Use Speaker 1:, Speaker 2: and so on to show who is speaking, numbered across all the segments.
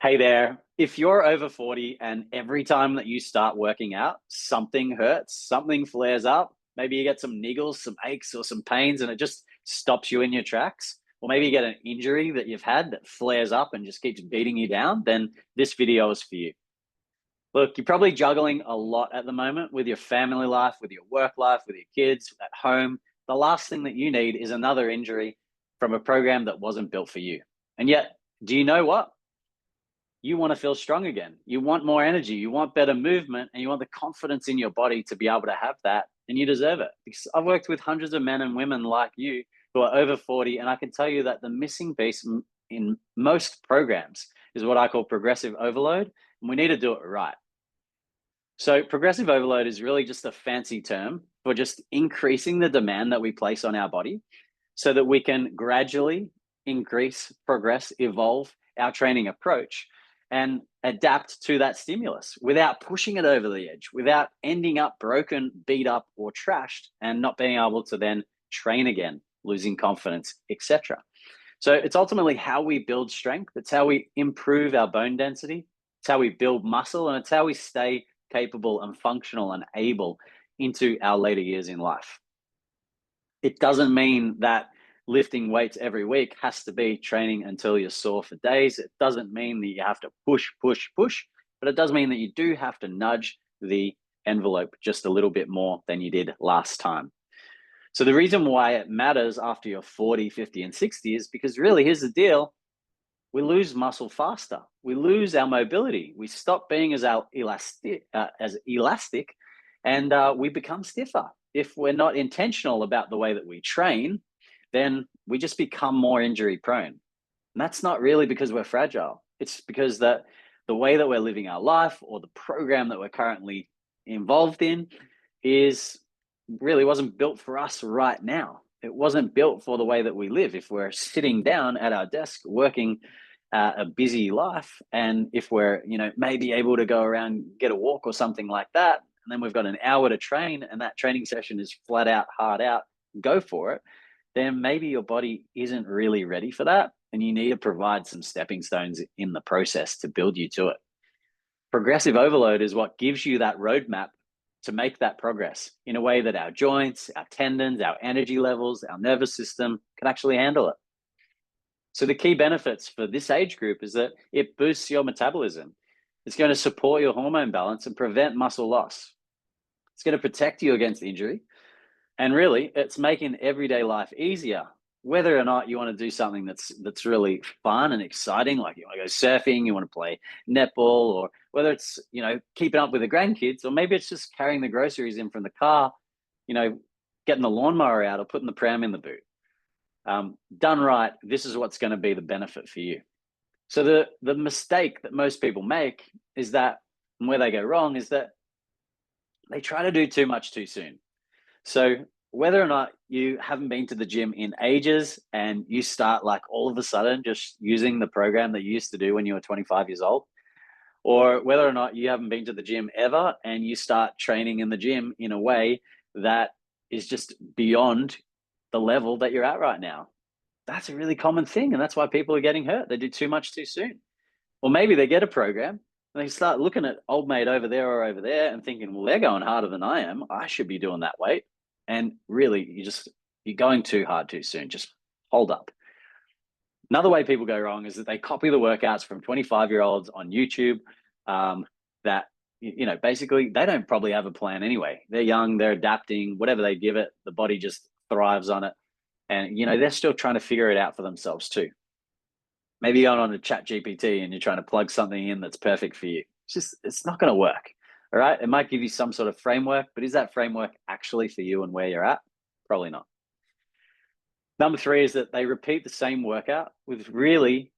Speaker 1: Hey there. If you're over 40 and every time that you start working out, something hurts, something flares up, maybe you get some niggles, some aches, or some pains, and it just stops you in your tracks, or maybe you get an injury that you've had that flares up and just keeps beating you down, then this video is for you. Look, you're probably juggling a lot at the moment with your family life, with your work life, with your kids at home. The last thing that you need is another injury from a program that wasn't built for you. And yet, do you know what? You want to feel strong again. You want more energy. You want better movement, and you want the confidence in your body to be able to have that. And you deserve it. Because I've worked with hundreds of men and women like you who are over 40. And I can tell you that the missing piece in most programs is what I call progressive overload. And we need to do it right. So, progressive overload is really just a fancy term for just increasing the demand that we place on our body so that we can gradually increase, progress, evolve our training approach and adapt to that stimulus without pushing it over the edge, without ending up broken, beat up, or trashed and not being able to then train again, losing confidence, etc. So it's ultimately how we build strength. It's how we improve our bone density. It's how we build muscle, and it's how we stay capable and functional and able into our later years in life. It doesn't mean that lifting weights every week has to be training until you're sore for days. It doesn't mean that you have to push, push, push, but it does mean that you do have to nudge the envelope just a little bit more than you did last time. So the reason why it matters after you're 40, 50, and 60 is because really, here's the deal. We lose muscle faster. We lose our mobility. We stop being as elastic, and we become stiffer. If we're not intentional about the way that we train, then we just become more injury prone. And that's not really because we're fragile. It's because that the way that we're living our life or the program that we're currently involved in is really wasn't built for us right now. It wasn't built for the way that we live. If we're sitting down at our desk working a busy life, and if we're maybe able to go around, get a walk or something like that, and then we've got an hour to train, and that training session is flat out, hard out, go for it, then maybe your body isn't really ready for that, and you need to provide some stepping stones in the process to build you to it. Progressive overload is what gives you that roadmap to make that progress in a way that our joints, our tendons, our energy levels, our nervous system can actually handle it. So the key benefits for this age group is that it boosts your metabolism. It's going to support your hormone balance and prevent muscle loss. It's going to protect you against injury. And really, it's making everyday life easier. Whether or not you want to do something that's really fun and exciting, like you want to go surfing, you want to play netball, or whether it's keeping up with the grandkids, or maybe it's just carrying the groceries in from the car, getting the lawnmower out or putting the pram in the boot. Done right, this is what's going to be the benefit for you. So the mistake that most people make is that, and where they go wrong is that they try to do too much too soon. So whether or not you haven't been to the gym in ages and you start like all of a sudden just using the program that you used to do when you were 25 years old, or whether or not you haven't been to the gym ever and you start training in the gym in a way that is just beyond the level that you're at right now. That's a really common thing. And that's why people are getting hurt. They do too much too soon. Or maybe they get a program and they start looking at old mate over there or over there and thinking, well, they're going harder than I am. I should be doing that weight. And really, you're going too hard too soon. Just hold up. Another way people go wrong is that they copy the workouts from 25-year-olds on YouTube that, basically they don't probably have a plan anyway. They're young, they're adapting, whatever they give it, the body just thrives on it. And, they're still trying to figure it out for themselves too. Maybe you're on a chat GPT and you're trying to plug something in that's perfect for you. It's not going to work. All right. It might give you some sort of framework, but is that framework actually for you and where you're at? Probably not. Number 3 is that they repeat the same workout with really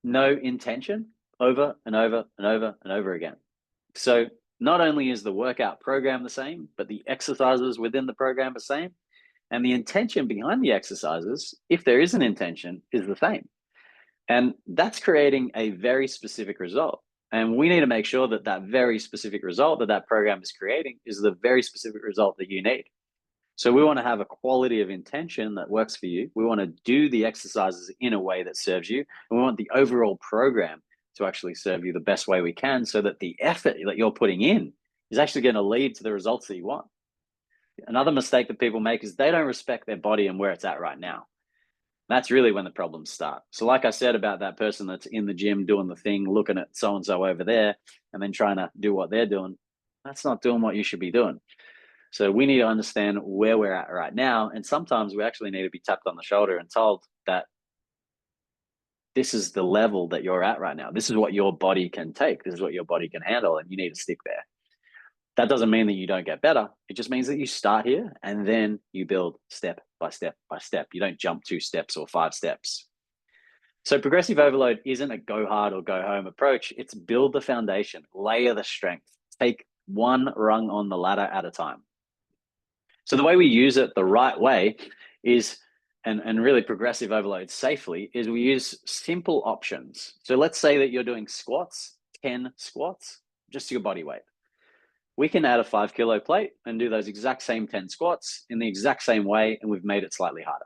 Speaker 1: no intention over and over and over and over again. So not only is the workout program the same, but the exercises within the program are the same. And the intention behind the exercises, if there is an intention, is the same. And that's creating a very specific result. And we need to make sure that that very specific result that program is creating is the very specific result that you need. So we want to have a quality of intention that works for you. We want to do the exercises in a way that serves you. And we want the overall program to actually serve you the best way we can, so that the effort that you're putting in is actually going to lead to the results that you want. Another mistake that people make is they don't respect their body and where it's at right now. That's really when the problems start. So like I said about that person that's in the gym doing the thing, looking at so-and-so over there, and then trying to do what they're doing, that's not doing what you should be doing. So we need to understand where we're at right now. And sometimes we actually need to be tapped on the shoulder and told that this is the level that you're at right now. This is what your body can take. This is what your body can handle, and you need to stick there. That doesn't mean that you don't get better. It just means that you start here and then you build step by step by step. You don't jump 2 steps or 5 steps. So progressive overload isn't a go hard or go home approach. It's build the foundation, layer the strength, take one rung on the ladder at a time. So the way we use it the right way is, and really progressive overload safely, is we use simple options. So let's say that you're doing squats, 10 squats, just your body weight. We can add a 5 kilo plate and do those exact same 10 squats in the exact same way, and we've made it slightly harder.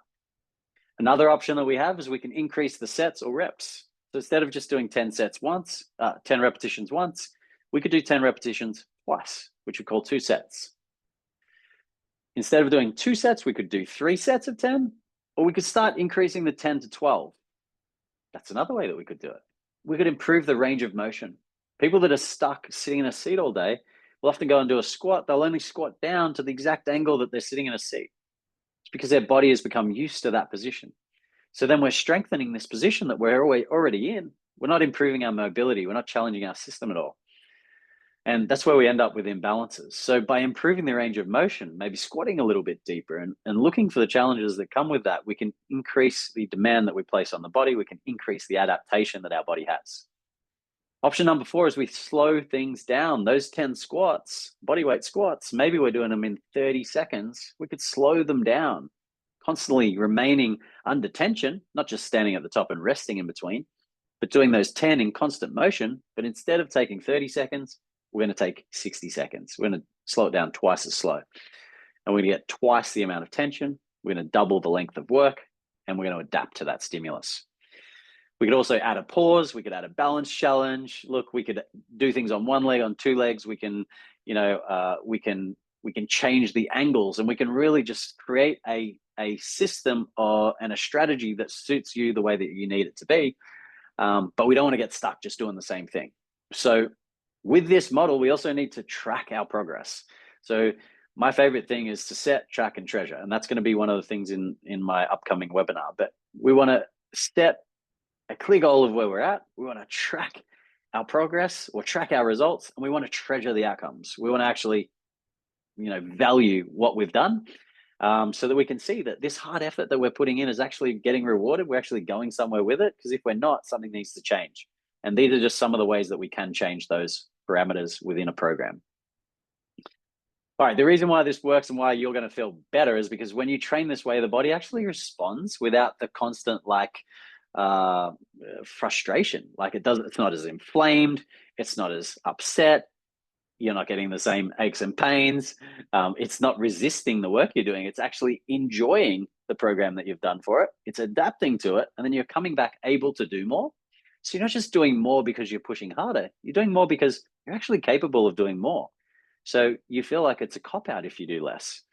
Speaker 1: Another option that we have is we can increase the sets or reps. So instead of just doing 10 repetitions once, we could do 10 repetitions twice, which we call 2 sets. Instead of doing 2 sets, we could do 3 sets of 10, or we could start increasing the 10 to 12. That's another way that we could do it. We could improve the range of motion. People that are stuck sitting in a seat all day will often go and do a squat. They'll only squat down to the exact angle that they're sitting in a seat. It's because their body has become used to that position. So then we're strengthening this position that we're already in. We're not improving our mobility. We're not challenging our system at all. And that's where we end up with imbalances. So by improving the range of motion, maybe squatting a little bit deeper and looking for the challenges that come with that, we can increase the demand that we place on the body. We can increase the adaptation that our body has. Option number 4 is we slow things down. Those 10 squats, bodyweight squats, maybe we're doing them in 30 seconds. We could slow them down, constantly remaining under tension, not just standing at the top and resting in between, but doing those 10 in constant motion. But instead of taking 30 seconds, we're going to take 60 seconds. We're going to slow it down twice as slow. And we're going to get twice the amount of tension. We're going to double the length of work, and we're going to adapt to that stimulus. We could also add a pause. We could add a balance challenge. Look, we could do things on 1 leg, on 2 legs. We can, we can change the angles, and we can really just create a system and a strategy that suits you the way that you need it to be. But we don't want to get stuck just doing the same thing. So with this model, we also need to track our progress. So my favorite thing is to set, track, and treasure. And that's going to be one of the things in my upcoming webinar. But we want to set a clear goal of where we're at. We want to track our progress or track our results, and we want to treasure the outcomes. We want to actually, value what we've done, so that we can see that this hard effort that we're putting in is actually getting rewarded. We're actually going somewhere with it, because if we're not, something needs to change. And these are just some of the ways that we can change those parameters within a program. All right, the reason why this works and why you're going to feel better is because when you train this way, the body actually responds without the constant frustration. It's not as inflamed, it's not as upset, you're not getting the same aches and pains, it's not resisting the work you're doing, it's actually enjoying the program that you've done for it, it's adapting to it, and then you're coming back able to do more. So you're not just doing more because you're pushing harder, you're doing more because you're actually capable of doing more. So you feel like it's a cop-out if you do less,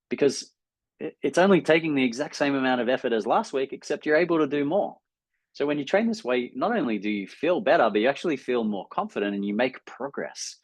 Speaker 1: because it's only taking the exact same amount of effort as last week, except you're able to do more. So when you train this way, not only do you feel better, but you actually feel more confident and you make progress.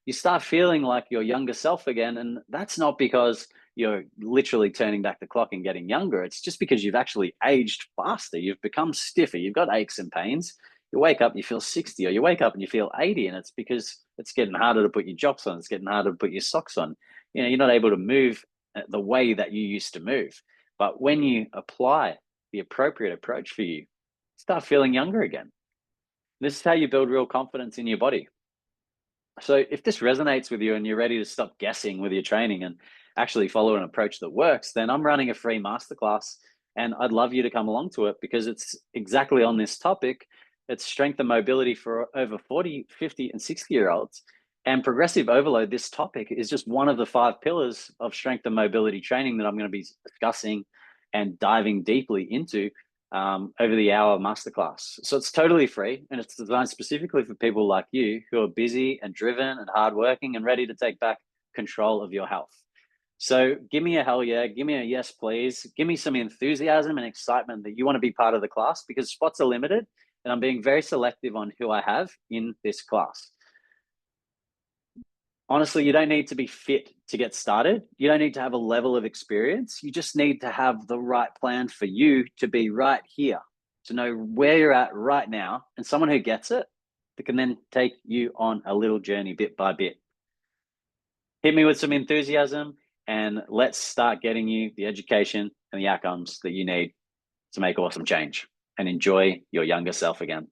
Speaker 1: You start feeling like your younger self again. And that's not because you're literally turning back the clock and getting younger. It's just because you've actually aged faster. You've become stiffer. You've got aches and pains. You wake up, you feel 60, or you wake up and you feel 80. And it's because it's getting harder to put your jocks on. It's getting harder to put your socks on. You're not able to move the way that you used to move. But when you apply the appropriate approach for you, start feeling younger again. This is how you build real confidence in your body. So if this resonates with you and you're ready to stop guessing with your training and actually follow an approach that works, then I'm running a free masterclass, and I'd love you to come along to it, because it's exactly on this topic. It's strength and mobility for over 40, 50, and 60-year-olds. And progressive overload, this topic, is just one of the 5 pillars of strength and mobility training that I'm going to be discussing and diving deeply into over the hour masterclass. So it's totally free, and it's designed specifically for people like you who are busy and driven and hardworking and ready to take back control of your health. So give me a hell yeah, give me a yes, please. Give me some enthusiasm and excitement that you want to be part of the class, because spots are limited and I'm being very selective on who I have in this class. Honestly, you don't need to be fit to get started. You don't need to have a level of experience. You just need to have the right plan for you to be right here, to know where you're at right now, and someone who gets it that can then take you on a little journey bit by bit. Hit me with some enthusiasm and let's start getting you the education and the outcomes that you need to make awesome change and enjoy your younger self again.